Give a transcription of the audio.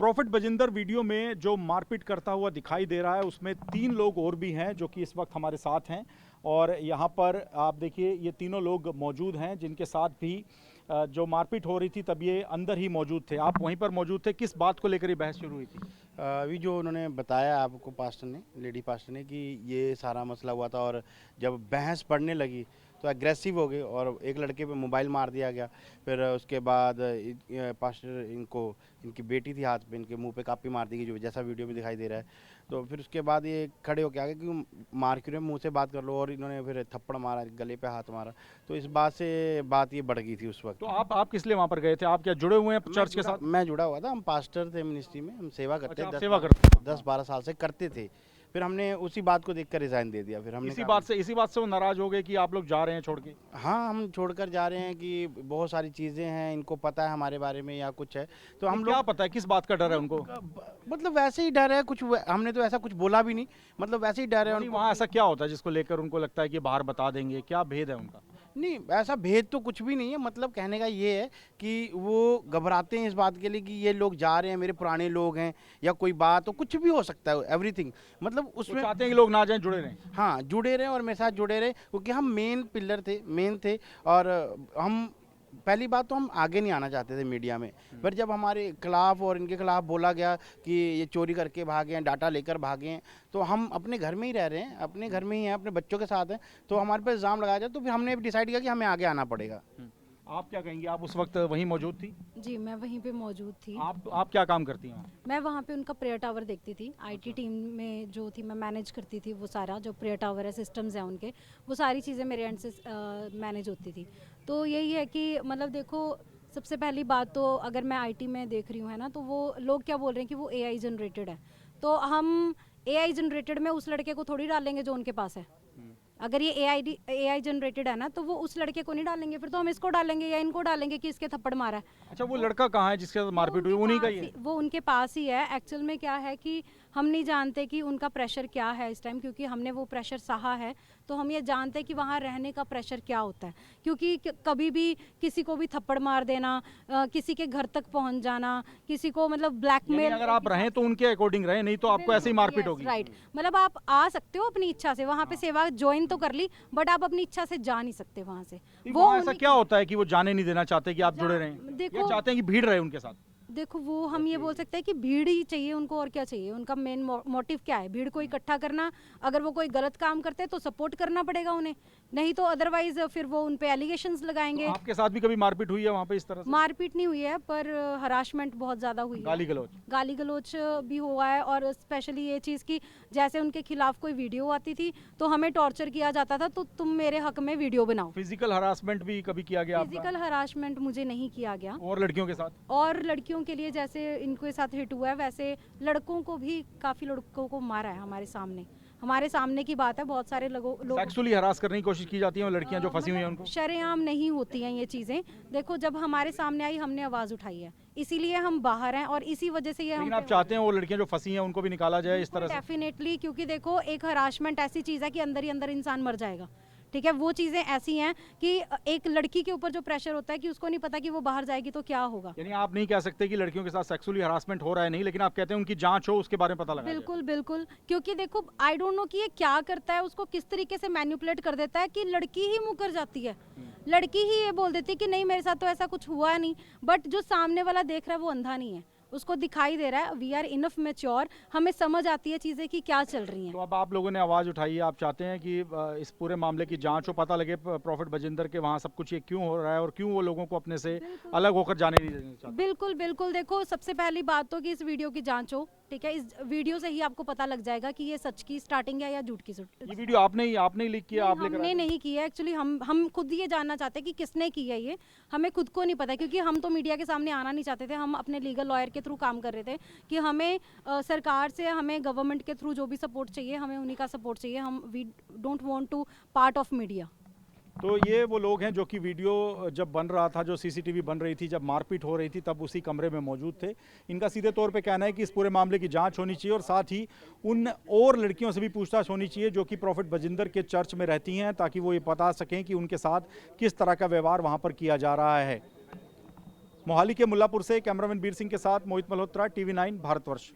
Profit Bajinder video में जो मारपीट करता हुआ दिखाई दे रहा है उसमें 3 लोग और भी हैं जो कि इस वक्त हमारे साथ हैं और यहाँ पर आप देखिए ये तीनों लोग मौजूद हैं जिनके साथ भी जो मारपीट हो रही थी तब ये अंदर ही मौजूद थे। आप वहीं पर मौजूद थे, किस बात को लेकर ये बहस शुरू हुई थी? अभी जो उन्होंने बताया आपको पास्टर ने, लेडी पास्टर ने, कि ये सारा मसला हुआ था और जब बहस बढ़ने लगी तो एग्रेसिव हो गए और एक लड़के पे मोबाइल मार दिया गया। फिर उसके बाद पास्टर इनकी बेटी थी हाथ पे, इनके मुंह पे कापी मार दी गई, जो जैसा वीडियो में दिखाई दे रहा है। तो फिर उसके बाद ये खड़े होके आ गए कि मार क्यों रहे, मुँह से बात कर लो, और इन्होंने फिर थप्पड़ मारा, गले पे हाथ मारा। तो इस बात से बात ये बढ़ गई थी उस वक्त। तो आप किस लिए वहाँ पर गए थे? आप क्या जुड़े हुए हैं चर्च के साथ? मैं जुड़ा हुआ था, हम पास्टर थे मिनिस्ट्री में, हम सेवा करते अच्छा, आप थे, सेवा करते हैं। 10-12 साल से करते थे। फिर हमने उसी बात को देखकर रिजाइन दे दिया। फिर हमने इसी बात से वो नाराज हो गए कि आप लोग जा रहे हैं छोड़ के? हाँ, हम छोड़कर जा रहे हैं कि बहुत सारी चीज़ें हैं, इनको पता है हमारे बारे में या कुछ है, तो हम क्या लोग पता है, किस बात का डर है उनको? मतलब वैसे ही डर है, कुछ हमने तो ऐसा कुछ बोला भी नहीं, मतलब वैसे ही डर है नहीं, उनको। वहाँ ऐसा क्या होता है जिसको लेकर उनको लगता है कि बाहर बता देंगे? क्या भेद है उनका? नहीं, ऐसा भेद तो कुछ भी नहीं है, मतलब कहने का ये है कि वो घबराते हैं इस बात के लिए कि ये लोग जा रहे हैं, मेरे पुराने लोग हैं, या कोई बात हो, कुछ भी हो सकता है, एवरीथिंग, मतलब वो उसमें चाहते हैं कि लोग ना जाएं, जुड़े रहें। हाँ, जुड़े रहे और मेरे साथ जुड़े रहे, क्योंकि हम मेन थे। और हम पहली बात तो हम आगे नहीं आना चाहते थे मीडिया में, पर जब हमारे खिलाफ और इनके खिलाफ बोला गया कि ये चोरी करके भागे हैं, डाटा लेकर भागे हैं, तो हम अपने घर में ही रह रहे हैं, अपने घर में ही हैं, अपने बच्चों के साथ हैं, तो हमारे पे इल्ज़ाम लगाया जाए, तो फिर हमने डिसाइड किया कि हमें आगे आना पड़ेगा। आप क्या कहेंगी? आप उस वक्त वहीं मौजूद थी? जी, मैं वहीं पे मौजूद थी। आप क्या काम करती हैं वहाँ? मैं वहाँ पे उनका प्रेयर टावर देखती थी। आईटी टीम में जो थी मैं मैनेज करती थी, वो सारा जो प्रेयर टावर है, सिस्टम्स हैं उनके, वो सारी चीज़ें मेरे एंड से मैनेज होती थी। तो यही है कि मतलब देखो, सबसे पहली बात तो अगर मैं आईटी में देख रही हूँ, है ना, तो वो लोग क्या बोल रहे हैं कि वो एआई जनरेटेड है। तो हम एआई जनरेटेड में उस लड़के को थोड़ी डालेंगे जो उनके पास है। अगर ये एआई जनरेटेड है ना, तो वो उस लड़के को नहीं डालेंगे, फिर तो हम इसको डालेंगे या इनको डालेंगे कि इसके थप्पड़ मारा है। अच्छा, वो लड़का कहाँ है जिसके साथ मारपीट हुई? उन्हीं का ही है? वो उनके पास ही है। एक्चुअल में क्या है कि हम नहीं जानते कि उनका प्रेशर क्या है इस टाइम, क्योंकि हमने वो प्रेशर सहा है, तो हम ये जानते हैं कि वहाँ रहने का प्रेशर क्या होता है। क्योंकि कभी भी किसी को भी थप्पड़ मार देना, किसी के घर तक पहुँच जाना, किसी को मतलब ब्लैकमेल। अगर आप रहें तो उनके अकॉर्डिंग रहें, नहीं तो आपको ऐसे ही मारपीट होगी। राइट, मतलब आप आ सकते हो अपनी इच्छा से वहाँ पे, सेवा ज्वाइन तो कर ली, बट आप अपनी इच्छा से जा नहीं सकते वहाँ से। वो ऐसा क्या होता है कि वो जाने नहीं देना चाहते कि आप जुड़े रहें? देखो, या चाहते हैं कि भीड़ रहे उनके साथ? देखो वो हम ये बोल सकते हैं कि भीड़ ही चाहिए उनको, और क्या चाहिए? उनका मेन मोटिव क्या है? भीड़ को इकट्ठा करना। अगर वो कोई गलत काम करते हैं तो सपोर्ट करना पड़ेगा उन्हें, नहीं तो अदरवाइज फिर वो उन पे एलिगेशंस लगाएंगे। तो आपके साथ भी कभी मारपीट हुई है वहाँ पे इस तरह से? मारपीट नहीं हुई है, पर हरासमेंट बहुत ज़्यादा हुई है। गाली गलौज भी हुआ है, और स्पेशली ये चीज़ की जैसे उनके खिलाफ कोई वीडियो आती थी तो हमें टॉर्चर किया जाता था, तो तुम मेरे हक में वीडियो बनाओ। फिजिकल हरासमेंट भी कभी किया गया? फिजिकल हरासमेंट मुझे नहीं किया गया। और लड़कियों के साथ? और लड़कियों के लिए जैसे इनके साथ हिट हुआ है, वैसे लड़कों को भी काफ़ी लड़कों को मारा है हमारे सामने की बात है। बहुत सारे लोग सेक्सुअली हरास करने की कोशिश की जाती है और लड़कियां जो फंसी हुई हैं उनको? शरेआम नहीं होती हैं ये चीज़ें। देखो, जब हमारे सामने आई हमने आवाज़ उठाई है, इसीलिए हम बाहर हैं, और इसी वजह से ये लेकिन आप चाहते हैं वो लड़कियां जो फंसी हैं उनको भी निकाला जाए इस तरह से? डेफिनेटली, क्योंकि देखो एक हरासमेंट ऐसी चीज़ है कि अंदर ही अंदर इंसान मर जाएगा। ठीक है, वो चीज़ें ऐसी हैं कि एक लड़की के ऊपर जो प्रेशर होता है कि उसको नहीं पता कि वो बाहर जाएगी तो क्या होगा। यानी आप नहीं कह सकते कि लड़कियों के साथ सेक्सुअली हरासमेंट हो रहा है, नहीं, लेकिन आप कहते हैं उनकी जांच हो, उसके बारे में पता लगा। बिल्कुल बिल्कुल, क्योंकि देखो आई डोंट नो कि ये क्या करता है, उसको किस तरीके से मैनिपुलेट कर देता है कि लड़की ही मुकर जाती है। लड़की ही ये बोल देती है कि नहीं मेरे साथ तो ऐसा कुछ हुआ नहीं, बट जो सामने वाला देख रहा है वो अंधा नहीं है, उसको दिखाई दे रहा है। वी आर इनफ मैच्योर, हमें समझ आती है चीज़ें कि क्या चल रही हैं। तो अब आप लोगों ने आवाज़ उठाई है, आप चाहते हैं कि इस पूरे मामले की जांच हो, पता लगे प्रॉफिट बजिंदर के वहाँ सब कुछ ये क्यों हो रहा है और क्यों वो लोगों को अपने से अलग होकर जाने नहीं देना चाहते? बिल्कुल बिल्कुल, देखो सबसे पहली बात तो कि इस वीडियो की जांच हो। ठीक है, इस वीडियो से ही आपको पता लग जाएगा कि ये सच की स्टार्टिंग है या झूठ की। ये वीडियो आपने ही लीक किया? आप हमने नहीं किया एक्चुअली, हम खुद ये जानना चाहते हैं कि किसने किया ये, हमें खुद को नहीं पता, क्योंकि हम तो मीडिया के सामने आना नहीं चाहते थे। हम अपने लीगल लॉयर के थ्रू काम कर रहे थे कि हमें सरकार से, हमें गवर्नमेंट के थ्रू जो भी सपोर्ट चाहिए, हमें उन्हीं का सपोर्ट चाहिए। We don't want to part of media. तो ये वो लोग हैं जो कि वीडियो जब बन रहा था, जो सीसीटीवी बन रही थी, जब मारपीट हो रही थी, तब उसी कमरे में मौजूद थे। इनका सीधे तौर पे कहना है कि इस पूरे मामले की जांच होनी चाहिए और साथ ही उन और लड़कियों से भी पूछताछ होनी चाहिए जो कि प्रॉफिट बजिंदर के चर्च में रहती हैं, ताकि वो ये बता सकें कि उनके साथ किस तरह का व्यवहार वहाँ पर किया जा रहा है। मोहाली के मुल्लापुर से कैमरामैन बीर सिंह के साथ मोहित मल्होत्रा, टीवी 9 भारतवर्ष।